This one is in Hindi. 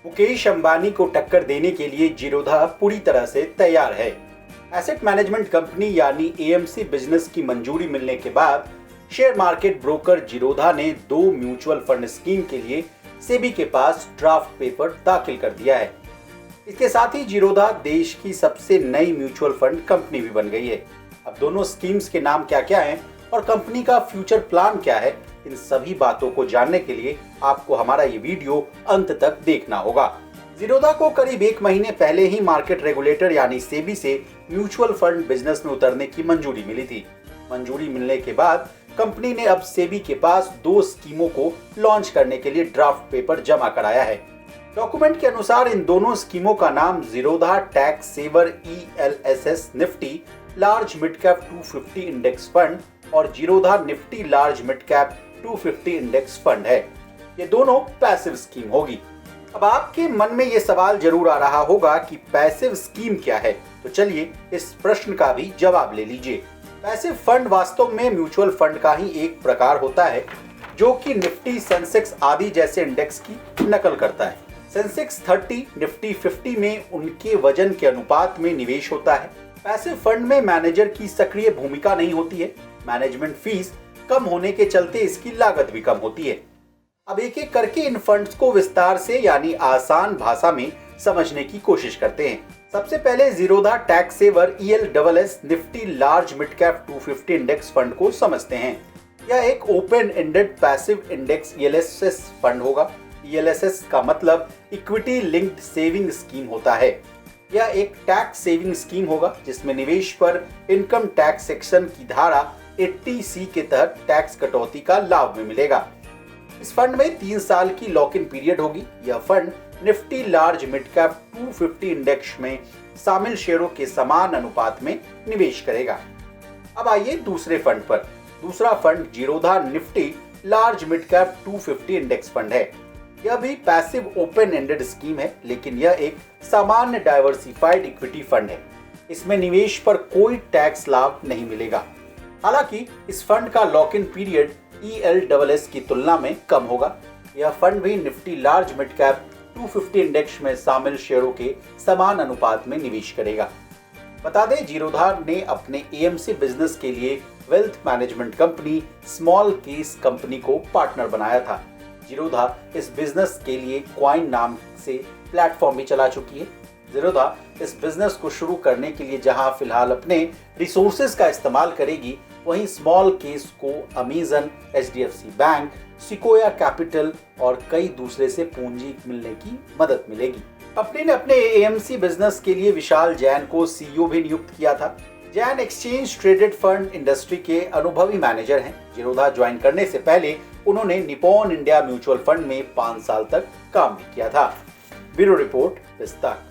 मुकेश अंबानी को टक्कर देने के लिए जीरोधा पूरी तरह से तैयार है। एसेट मैनेजमेंट कंपनी यानी एएमसी बिजनेस की मंजूरी मिलने के बाद शेयर मार्केट ब्रोकर जीरोधा ने 2 म्यूचुअल फंड स्कीम के लिए सेबी के पास ड्राफ्ट पेपर दाखिल कर दिया है। इसके साथ ही जीरोधा देश की सबसे नई म्यूचुअल फंड कंपनी भी बन गई है। अब दोनों स्कीम्स के नाम क्या क्या हैं और कंपनी का फ्यूचर प्लान क्या है, इन सभी बातों को जानने के लिए आपको हमारा ये वीडियो अंत तक देखना होगा। जीरोधा को करीब 1 महीने पहले ही मार्केट रेगुलेटर यानी सेबी से म्यूचुअल फंड बिजनेस में उतरने की मंजूरी मिली थी। मंजूरी मिलने के बाद कंपनी ने अब सेबी के पास 2 स्कीमों को लॉन्च करने के लिए ड्राफ्ट पेपर जमा कराया है। डॉक्यूमेंट के अनुसार इन दोनों स्कीमों का नाम Zerodha tax saver ELSS Nifty large mid cap 250 index fund और Zerodha Nifty large mid cap 250 index fund है। ये दोनों पैसिव स्कीम होगी। अब आपके मन में ये सवाल जरूर आ रहा होगा कि पैसिव स्कीम क्या है, तो चलिए इस प्रश्न का भी जवाब ले लीजिए। पैसिव फंड वास्तव में म्यूचुअल फंड का ही एक प्रकार होता है जो कि निफ्टी, सेंसेक्स आदि जैसे इंडेक्स की नकल करता है। सेंसेक्स 30, निफ्टी 50 में उनके वजन के अनुपात में निवेश होता है। पैसिव फंड में मैनेजर की सक्रिय भूमिका नहीं होती है। मैनेजमेंट फीस कम होने के चलते इसकी लागत भी कम होती है। अब एक एक करके इन फंड्स को विस्तार से यानी आसान भाषा में समझने की कोशिश करते हैं। सबसे पहले Zerodha tax saver ELSS Nifty large mid cap 250 index fund को समझते हैं। यह एक open ended passive index ELSS fund होगा। ELSS का मतलब इक्विटी लिंक्ड सेविंग स्कीम होता है। यह एक टैक्स सेविंग स्कीम होगा जिसमें निवेश पर इनकम टैक्स सेक्शन की धारा 80C के तहत टैक्स कटौती का लाभ में मिलेगा। इस फंड में 3 साल की लॉक इन पीरियड होगी। यह fund Nifty large mid cap 250 index में शामिल शेयरों के समान अनुपात में निवेश करेगा। अब आइए दूसरे फंड पर। दूसरा fund Zerodha Nifty large mid cap 250 index fund है। यह भी पैसिव ओपन एंडेड स्कीम है, लेकिन यह एक सामान्य डाइवर्सिफाइड इक्विटी फंड है। इसमें निवेश पर कोई टैक्स लाभ नहीं मिलेगा। हालांकि इस फंड का लॉक इन पीरियड ELSS की तुलना में कम होगा। यह फंड भी Nifty large mid cap 250 index में शामिल शेयरों के समान अनुपात में निवेश करेगा। बता दें, जीरोधा ने अपने AMC बिजनेस के लिए wealth management company small case company को पार्टनर बनाया था। जीरोधा इस बिजनेस के लिए क्वाइन नाम से प्लेटफॉर्म भी चला चुकी है। जीरोधा इस बिजनेस को शुरू करने के लिए जहां फिलहाल अपने रिसोर्सेज का इस्तेमाल करेगी, वहीं स्मॉल केस को Amazon, HDFC bank, sequoia capital और कई दूसरे से पूंजी मिलने की मदद मिलेगी। कंपनी ने अपने AMC बिजनेस के लिए विशाल जैन को CEO भी नियुक्त किया था। Jain exchange traded fund industry के अनुभवी मैनेजर हैं। जीरोधा ज्वाइन करने से पहले उन्होंने निप्पॉन इंडिया म्यूचुअल फंड में 5 साल तक काम भी किया था। ब्यूरो रिपोर्ट, विस्तार।